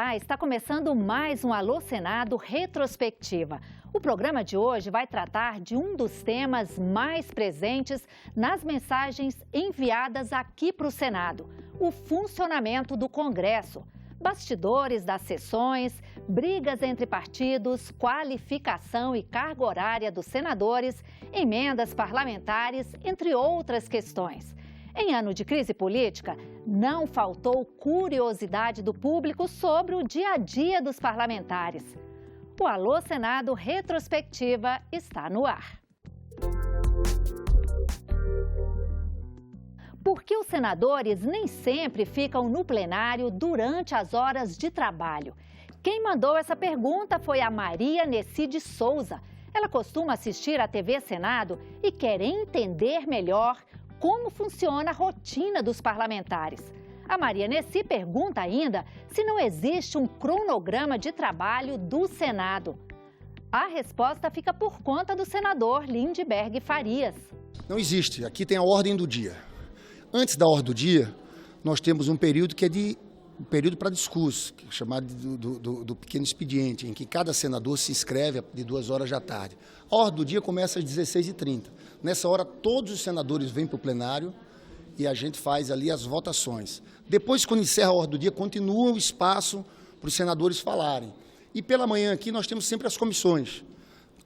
Olá, está começando mais um Alô Senado Retrospectiva. O programa de hoje vai tratar de um dos temas mais presentes nas mensagens enviadas aqui para o Senado: o funcionamento do Congresso. Bastidores das sessões, brigas entre partidos, qualificação e carga horária dos senadores, emendas parlamentares, entre outras questões. Em ano de crise política, não faltou curiosidade do público sobre o dia a dia dos parlamentares. O Alô Senado Retrospectiva está no ar. Por que os senadores nem sempre ficam no plenário durante as horas de trabalho? Quem mandou essa pergunta foi a Maria Nessi de Souza. Ela costuma assistir à TV Senado e quer entender melhor como funciona a rotina dos parlamentares. A Maria Nessi pergunta ainda se não existe um cronograma de trabalho do Senado. A resposta fica por conta do senador Lindbergh Farias. Não existe. Aqui tem a ordem do dia. Antes da ordem do dia, nós temos um período que é um período para discurso, que é chamado do pequeno expediente, em que cada senador se inscreve de 2 horas da tarde. A ordem do dia começa às 16h30. Nessa hora, todos os senadores vêm para o plenário e a gente faz ali as votações. Depois, quando encerra a ordem do dia, continua o espaço para os senadores falarem. E pela manhã aqui nós temos sempre as comissões.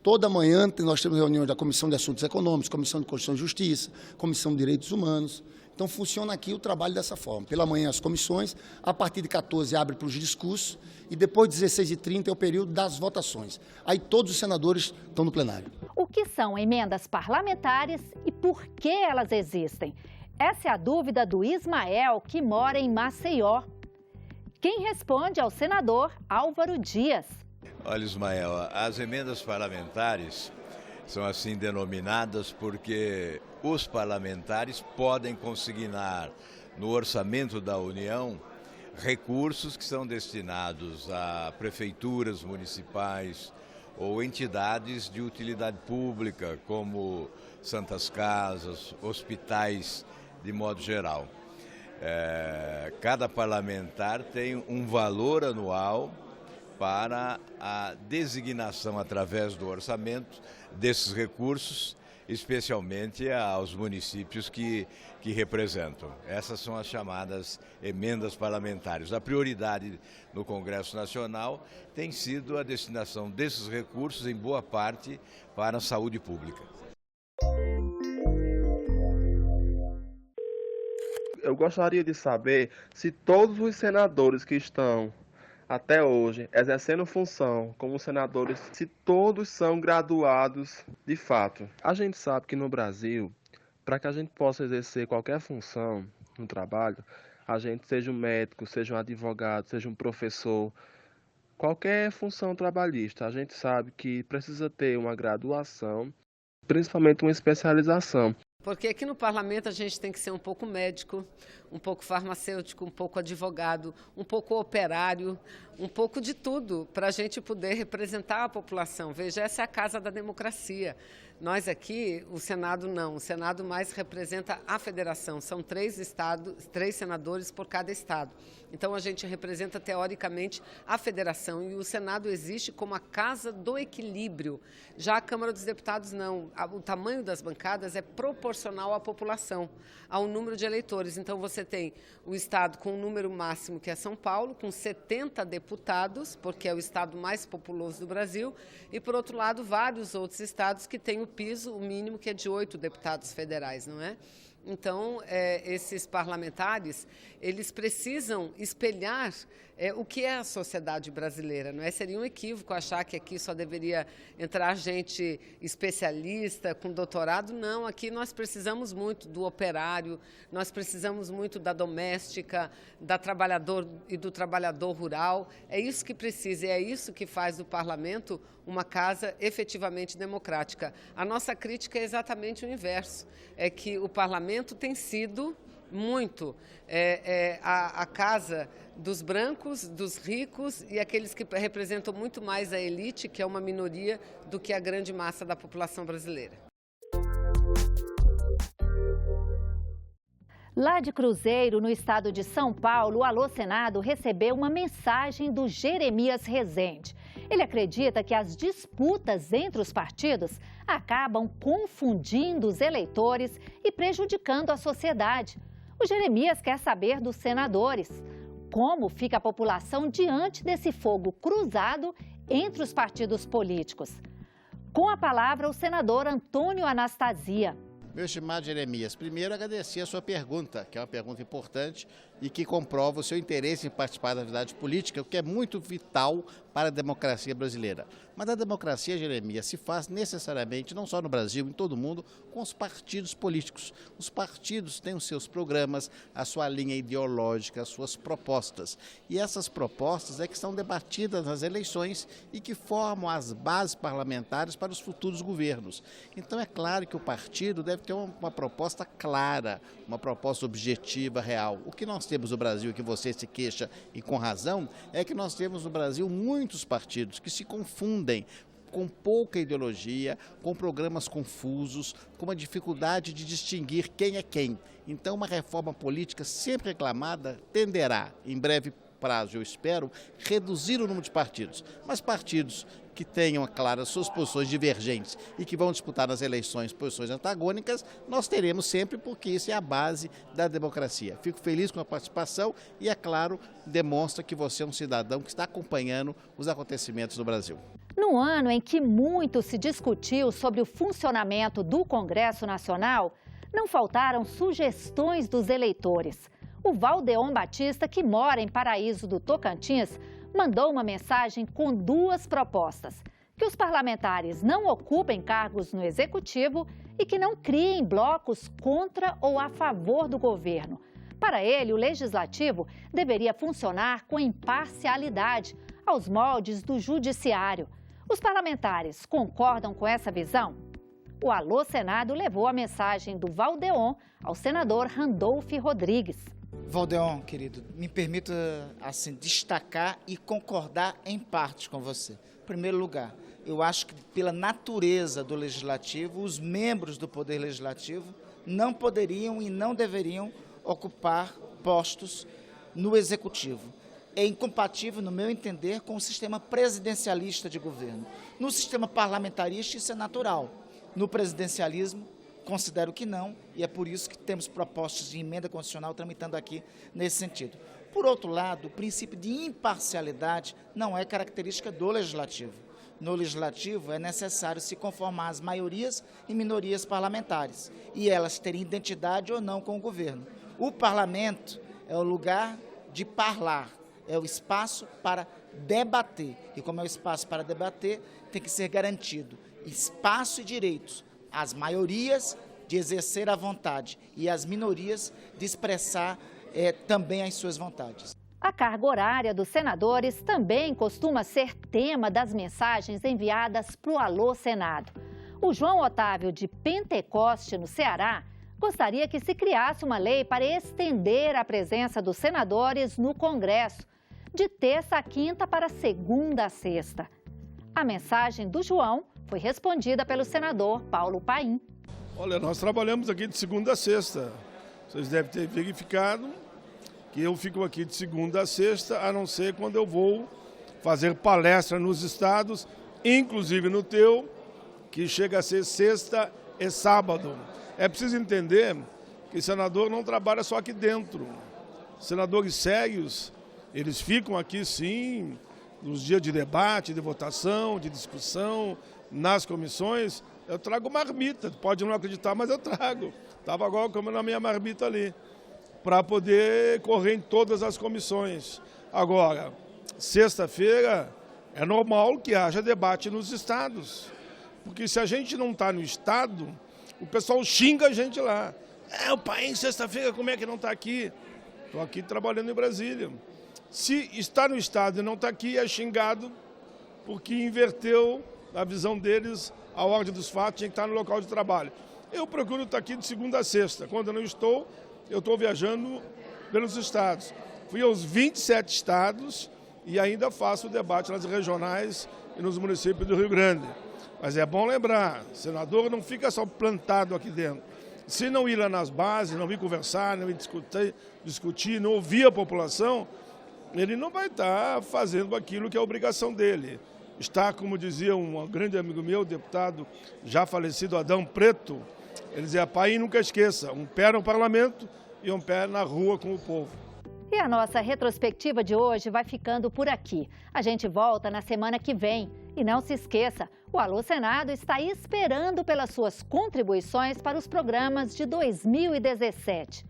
Toda manhã nós temos reuniões da Comissão de Assuntos Econômicos, Comissão de Constituição e Justiça, Comissão de Direitos Humanos. Então funciona aqui o trabalho dessa forma. Pela manhã as comissões, a partir de 14 abre para os discursos e depois de 16h30 é o período das votações. Aí todos os senadores estão no plenário. O que são emendas parlamentares e por que elas existem? Essa é a dúvida do Ismael, que mora em Maceió. Quem responde é o senador Álvaro Dias. Olha, Ismael, as emendas parlamentares são assim denominadas porque os parlamentares podem consignar no orçamento da União recursos que são destinados a prefeituras municipais ou entidades de utilidade pública, como santas casas, hospitais, de modo geral. Cada parlamentar tem um valor anual para a designação através do orçamento desses recursos, especialmente aos municípios que representam. Essas são as chamadas emendas parlamentares. A prioridade no Congresso Nacional tem sido a destinação desses recursos, em boa parte, para a saúde pública. Eu gostaria de saber se todos os senadores que estão até hoje exercendo função como senadores, se todos são graduados de fato. A gente sabe que no Brasil, para que a gente possa exercer qualquer função no trabalho, a gente seja um médico, seja um advogado, seja um professor, qualquer função trabalhista, a gente sabe que precisa ter uma graduação, principalmente uma especialização. Porque aqui no parlamento a gente tem que ser um pouco médico, um pouco farmacêutico, um pouco advogado, um pouco operário, um pouco de tudo para a gente poder representar a população. Veja, essa é a casa da democracia. Nós aqui, o Senado não, o Senado mais representa a federação, são 3 senadores por cada estado. Então a gente representa teoricamente a federação e o Senado existe como a casa do equilíbrio. Já a Câmara dos Deputados não, o tamanho das bancadas é proporcional à população, ao número de eleitores. Então você tem o estado com o número máximo, que é São Paulo, com 70 deputados, porque é o estado mais populoso do Brasil, e por outro lado vários outros estados que têm o piso, o mínimo, que é de 8 deputados federais, não é? Então, esses parlamentares, eles precisam espelhar o que é a sociedade brasileira, não é? Seria um equívoco achar que aqui só deveria entrar gente especialista, com doutorado. Não, aqui nós precisamos muito do operário, nós precisamos muito da doméstica, da trabalhador e do trabalhador rural. É isso que precisa e é isso que faz do parlamento uma casa efetivamente democrática. A nossa crítica é exatamente o inverso, é que o parlamento tem sido muito a casa dos brancos, dos ricos e aqueles que representam muito mais a elite, que é uma minoria, do que a grande massa da população brasileira. Lá de Cruzeiro, no estado de São Paulo, o Alô Senado recebeu uma mensagem do Jeremias Rezende. Ele acredita que as disputas entre os partidos acabam confundindo os eleitores e prejudicando a sociedade. O Jeremias quer saber dos senadores. Como fica a população diante desse fogo cruzado entre os partidos políticos? Com a palavra, o senador Antônio Anastasia. Meu estimado Jeremias, primeiro agradecer a sua pergunta, que é uma pergunta importante e que comprova o seu interesse em participar da atividade política, o que é muito vital para a democracia brasileira. Mas a democracia, Jeremias, se faz necessariamente, não só no Brasil, em todo o mundo, com os partidos políticos. Os partidos têm os seus programas, a sua linha ideológica, as suas propostas. E essas propostas é que são debatidas nas eleições e que formam as bases parlamentares para os futuros governos. Então é claro que o partido deve ter uma proposta clara, uma proposta objetiva, real. O que nós temos no Brasil, que você se queixa e com razão, é que nós temos no Brasil muitos partidos que se confundem com pouca ideologia, com programas confusos, com uma dificuldade de distinguir quem é quem. Então, uma reforma política sempre reclamada tenderá, em breve prazo, eu espero, reduzir o número de partidos. Mas partidos que tenham, claro, suas posições divergentes e que vão disputar nas eleições posições antagônicas, nós teremos sempre, porque isso é a base da democracia. Fico feliz com a participação e, é claro, demonstra que você é um cidadão que está acompanhando os acontecimentos do Brasil. No ano em que muito se discutiu sobre o funcionamento do Congresso Nacional, não faltaram sugestões dos eleitores. O Valdeon Batista, que mora em Paraíso do Tocantins, mandou uma mensagem com duas propostas: que os parlamentares não ocupem cargos no Executivo e que não criem blocos contra ou a favor do governo. Para ele, o Legislativo deveria funcionar com imparcialidade, aos moldes do Judiciário. Os parlamentares concordam com essa visão? O Alô Senado levou a mensagem do Valdeon ao senador Randolfo Rodrigues. Valdeon, querido, me permita assim, destacar e concordar em partes com você. Em primeiro lugar, eu acho que pela natureza do Legislativo, os membros do Poder Legislativo não poderiam e não deveriam ocupar postos no Executivo. É incompatível, no meu entender, com o sistema presidencialista de governo. No sistema parlamentarista, isso é natural. No presidencialismo, considero que não, e é por isso que temos propostas de emenda constitucional tramitando aqui nesse sentido. Por outro lado, o princípio de imparcialidade não é característica do Legislativo. No Legislativo é necessário se conformar às maiorias e minorias parlamentares, e elas terem identidade ou não com o governo. O Parlamento é o lugar de parlar, é o espaço para debater, e como é o espaço para debater, tem que ser garantido espaço e direitos às maiorias de exercer a vontade e às minorias de expressar também as suas vontades. A carga horária dos senadores também costuma ser tema das mensagens enviadas para o Alô Senado. O João Otávio de Pentecoste, no Ceará, gostaria que se criasse uma lei para estender a presença dos senadores no Congresso, de terça a quinta para segunda a sexta. A mensagem do João foi respondida pelo senador Paulo Paim. Olha, nós trabalhamos aqui de segunda a sexta. Vocês devem ter verificado que eu fico aqui de segunda a sexta, a não ser quando eu vou fazer palestra nos estados, inclusive no teu, que chega a ser sexta e sábado. É preciso entender que senador não trabalha só aqui dentro. Senadores sérios, eles ficam aqui sim, nos dias de debate, de votação, de discussão, nas comissões. Eu trago marmita, pode não acreditar, mas eu trago. Estava agora comendo a minha marmita ali, para poder correr em todas as comissões. Agora, sexta-feira é normal que haja debate nos estados, porque se a gente não está no estado, o pessoal xinga a gente lá. O Paim, sexta-feira, como é que não está aqui? Estou aqui trabalhando em Brasília. Se está no estado e não está aqui, é xingado porque inverteu a visão deles, a ordem dos fatos, tinha que estar no local de trabalho. Eu procuro estar aqui de segunda a sexta. Quando eu não estou, eu estou viajando pelos estados. Fui aos 27 estados e ainda faço o debate nas regionais e nos municípios do Rio Grande. Mas é bom lembrar, senador não fica só plantado aqui dentro. Se não ir lá nas bases, não ir conversar, não ir discutir, não ouvir a população, ele não vai estar fazendo aquilo que é a obrigação dele. Está, como dizia um grande amigo meu, deputado já falecido Adão Preto, ele dizia: pai, nunca esqueça, um pé no parlamento e um pé na rua com o povo. E a nossa retrospectiva de hoje vai ficando por aqui. A gente volta na semana que vem. E não se esqueça, o Alô Senado está esperando pelas suas contribuições para os programas de 2017.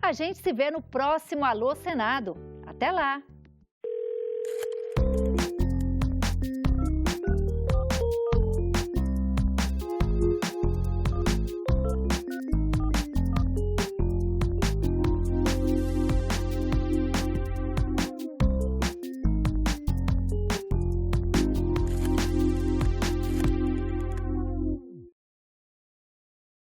A gente se vê no próximo Alô Senado. Até lá!